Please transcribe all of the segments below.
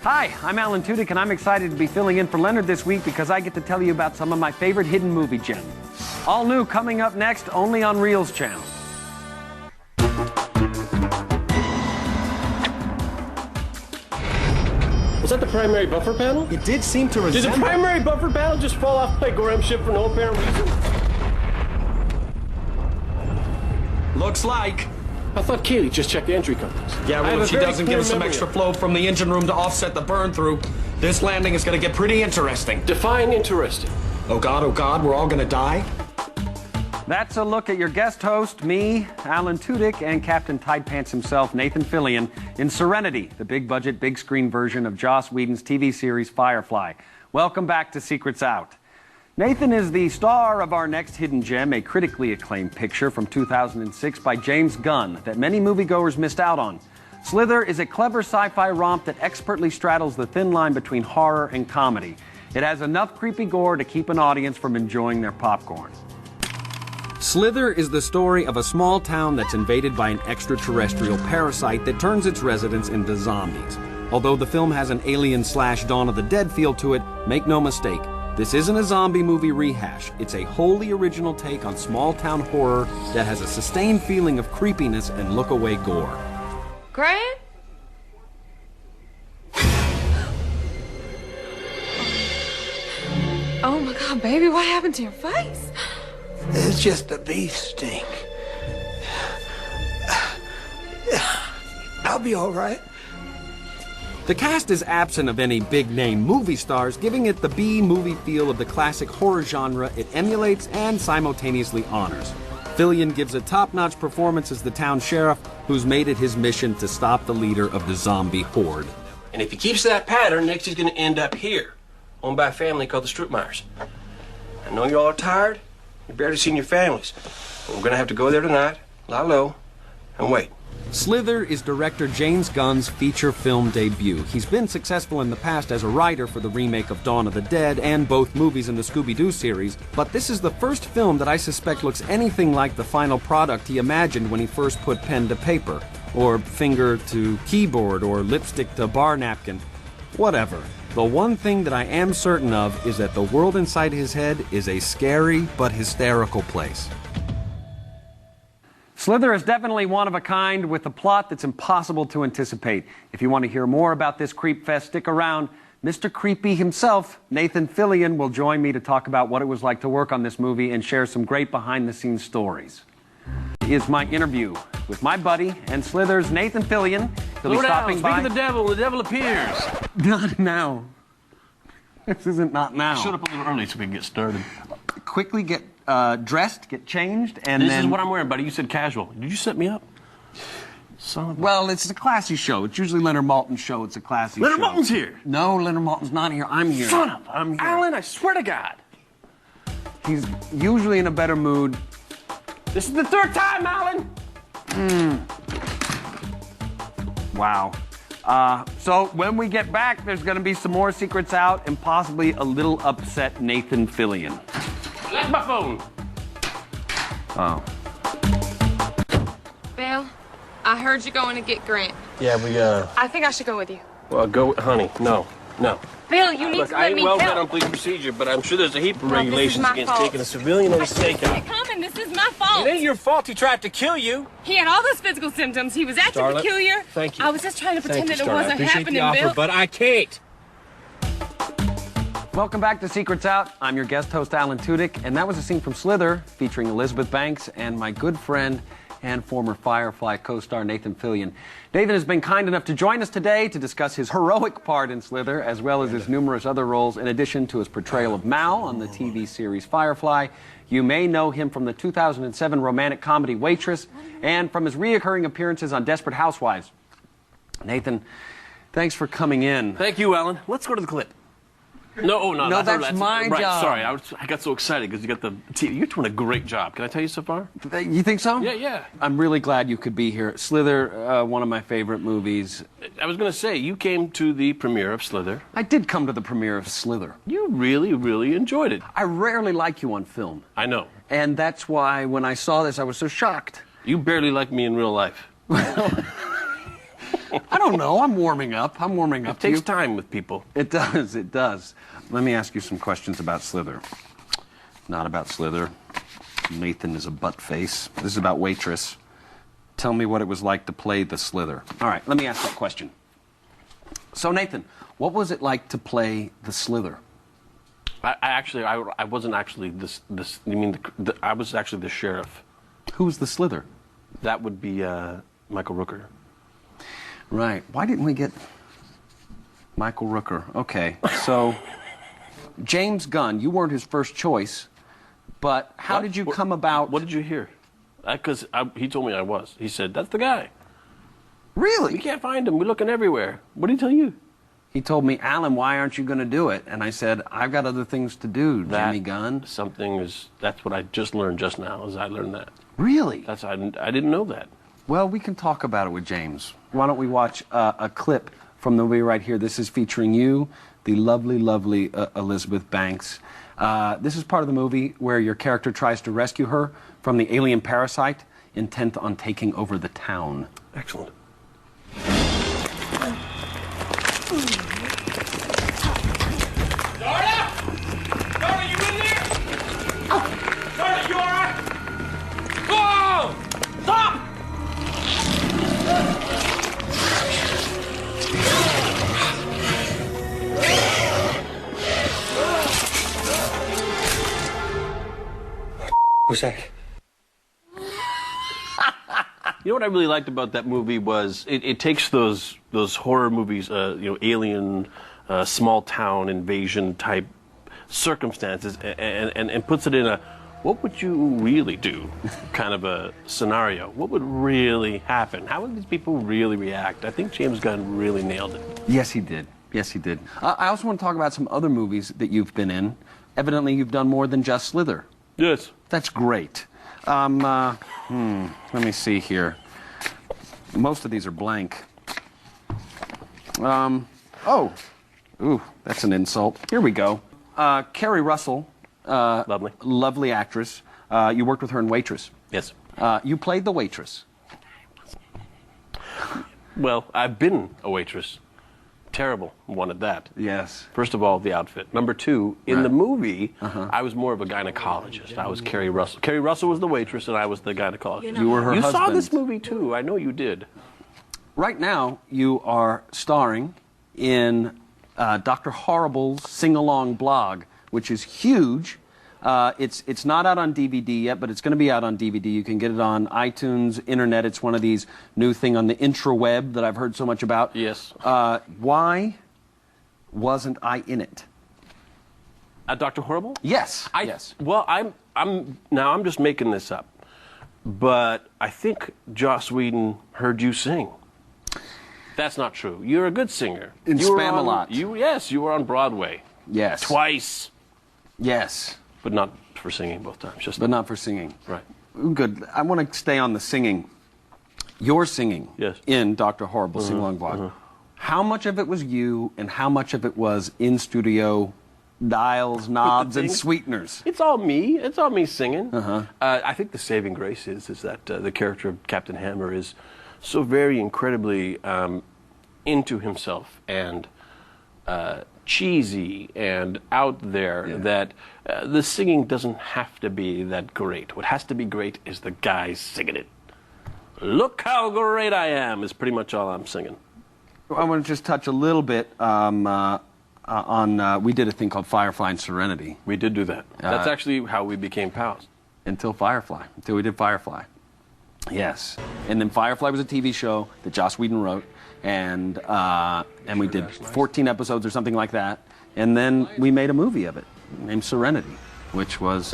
Hi, I'm Alan Tudyk, and I'm excited to be filling in for Leonard this week because I get to tell you about some of my favorite hidden movie gems. All new coming up next, only on Reel's channel. Was that the primary buffer panel? It did seem to resemble... Did the primary buffer panel just fall off like Gorham ship for no apparent reason? Looks like. I thought Kaylee just checked the entry compass. Yeah, well, if she doesn't give us some extra flow from the engine room to offset the burn through, this landing is going to get pretty interesting. Define interesting. Oh God, we're all going to die? That's a look at your guest host, me, Alan Tudyk, and Captain Tight Pants himself, Nathan Fillion, in Serenity, the big-budget, big-screen version of Joss Whedon's TV series Firefly. Welcome back to Secrets Out. Nathan is the star of our next hidden gem, a critically acclaimed picture from 2006 by James Gunn that many moviegoers missed out on. Slither is a clever sci-fi romp that expertly straddles the thin line between horror and comedy. It has enough creepy gore to keep an audience from enjoying their popcorn. Slither is the story of a small town that's invaded by an extraterrestrial parasite that turns its residents into zombies. Although the film has an Alien/Dawn of the Dead feel to it, make no mistake, this isn't a zombie movie rehash. It's a wholly original take on small-town horror that has a sustained feeling of creepiness and look-away gore. Grant? Oh my God, baby, what happened to your face? It's just a bee sting. I'll be all right. The cast is absent of any big-name movie stars, giving it the B-movie feel of the classic horror genre it emulates and simultaneously honors. Fillion gives a top-notch performance as the town sheriff, who's made it his mission to stop the leader of the zombie horde. And if he keeps that pattern, next he's going to end up here, owned by a family called the Stroopmeyers. I know you all are tired. You've barely seen your families. But we're going to have to go there tonight, lie low, and wait. Slither is director James Gunn's feature film debut. He's been successful in the past as a writer for the remake of Dawn of the Dead and both movies in the Scooby-Doo series, but this is the first film that I suspect looks anything like the final product he imagined when he first put pen to paper, or finger to keyboard, or lipstick to bar napkin. Whatever. The one thing that I am certain of is that the world inside his head is a scary but hysterical place. Slither is definitely one of a kind with a plot that's impossible to anticipate. If you want to hear more about this creep fest, stick around. Mr. Creepy himself, Nathan Fillion, will join me to talk about what it was like to work on this movie and share some great behind-the-scenes stories. Is my interview with my buddy and Slither's Nathan Fillion. He'll be stopping by. Speak of the devil appears. Not now. This isn't not now. Shut up a little early so we can get started. Quickly get dressed, get changed, and This then... is what I'm wearing, buddy. You said casual. Did you set me up? Son of a... Well, it's a classy show. It's usually Leonard Maltin's show. It's a classy Leonard show. Maltin's here. No, Leonard Maltin's not here. I'm here. Son of a... I'm here. Alan, I swear to God. He's usually in a better mood. This is the third time, Alan. Wow. So when we get back, there's going to be some more secrets out and possibly a little upset Nathan Fillion. That's my phone. Oh. Bill, I heard you going to get Grant. Yeah, I think I should go with you. Well, go, honey. No. Bill, you need Look, to I let ain't me well read help. on police procedure, but I'm sure there's a heap of No, this is regulations my against fault. taking a civilian on a I see stakeout. it coming. This is my fault. It ain't your fault he tried to kill you. He had all those physical symptoms. He was acting Starlet, peculiar. thank you. I was just trying to pretend Thank you, that it Starlet. I wasn't appreciate happening, the offer, Bill. but I can't. Welcome back to Secrets Out. I'm your guest host, Alan Tudyk, and that was a scene from Slither featuring Elizabeth Banks and my good friend and former Firefly co-star Nathan Fillion. Nathan has been kind enough to join us today to discuss his heroic part in Slither, as well as his numerous other roles, in addition to his portrayal of Mal on the TV series Firefly. You may know him from the 2007 romantic comedy Waitress and from his reoccurring appearances on Desperate Housewives. Nathan, thanks for coming in. Thank you, Alan. Let's go to the clip. No, oh, no, No, that's my right, job. Sorry, I got so excited because you got the TV. You're doing a great job. Can I tell you so far? You think so? Yeah. I'm really glad you could be here. Slither, one of my favorite movies. I was going to say, you came to the premiere of Slither. I did come to the premiere of Slither. You really, really enjoyed it. I rarely like you on film. I know. And that's why when I saw this, I was so shocked. You barely like me in real life. I don't know. I'm warming up. I'm warming up It to you. takes time with people. It does. It does. Let me ask you some questions about Slither. Not about Slither. Nathan is a butt face. This is about Waitress. Tell me what it was like to play the Slither. All right, let me ask that question. So, Nathan, what was it like to play the Slither? I wasn't actually this. You mean I was actually the sheriff. Who's the Slither? That would be Michael Rooker. Right. Why didn't we get Michael Rooker? Okay, so James Gunn, you weren't his first choice, but how did you come about? What did you hear? Because he told me I was. He said, that's the guy. Really? We can't find him. We're looking everywhere. What did he tell you? He told me, Alan, why aren't you going to do it? And I said, I've got other things to do, Jimmy Gunn. That's what I just learned just now, as I learned that. Really? I didn't know that. Well, we can talk about it with James. Why don't we watch a clip from the movie right here? This is featuring you, the lovely, lovely Elizabeth Banks. This is part of the movie where your character tries to rescue her from the alien parasite intent on taking over the town. Excellent. Darla, you in there? Darla, you all right? Whoa! Stop! What's that? You know what I really liked about that movie was it takes those horror movies, alien, small town invasion type circumstances and puts it in a what would you really do kind of a scenario. What would really happen? How would these people really react? I think James Gunn really nailed it. Yes, he did. Yes, he did. I also want to talk about some other movies that you've been in. Evidently, you've done more than just Slither. Yes. That's great. Let me see here. Most of these are blank. Ooh, that's an insult. Here we go. Carrie Russell. Lovely. Lovely actress. You worked with her in Waitress. Yes. You played the waitress. Well, I've been a waitress. Terrible. Wanted that. Yes. First of all, the outfit. Number two, in Right. the movie, I was more of a gynecologist. I was Carrie Russell. Carrie Russell was the waitress, and I was the gynecologist. You were her You husband. saw this movie, too. I know you did. Right now, you are starring in Dr. Horrible's sing-along blog, which is huge. It's not out on DVD yet, but it's going to be out on DVD. You can get it on iTunes, internet. It's one of these new thing on the intraweb that I've heard so much about. Yes. Why wasn't I in it? Dr. Horrible? Yes. Yes. Well, I'm just making this up, but I think Joss Whedon heard you sing. That's not true. You're a good singer. In You were Spam-A-Lot. Yes, you were on Broadway. Yes. Twice. Yes. But not for singing both times. Just But not for singing. Right. Good. I want to stay on the singing. Your singing Yes. in Dr. Horrible's sing-along blog. How much of it was you and how much of it was in-studio dials, knobs, and things? sweeteners? It's all me. It's all me singing. I think the saving grace is that the character of Captain Hammer is so very incredibly into himself and cheesy and out there that the singing doesn't have to be that great. What has to be great is the guy singing it. Look how great I am is pretty much all I'm singing. I want to just touch a little bit on we did a thing called Firefly and Serenity. We did do that. That's actually how we became pals. Until we did Firefly. Yes. And then Firefly was a TV show that Joss Whedon wrote, and we did 14 episodes or something like that. And then we made a movie of it named Serenity, which was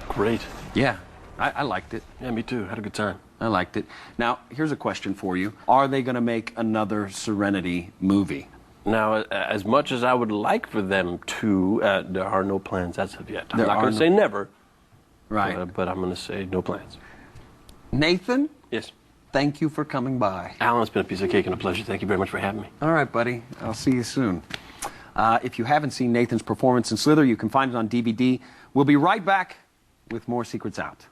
Great. yeah, I liked it. Yeah, me too. Had a good time. I liked it. Now, here's a question for you. Are they going to make another Serenity movie? Now, as much as I would like for them to, there are no plans as of yet. I'm not going to say never. Right. But I'm going to say no plans. Nathan, Yes. thank you for coming by. Alan, it's been a piece of cake and a pleasure. Thank you very much for having me. All right, buddy. I'll see you soon. If you haven't seen Nathan's performance in Slither, you can find it on DVD. We'll be right back with more Secrets Out.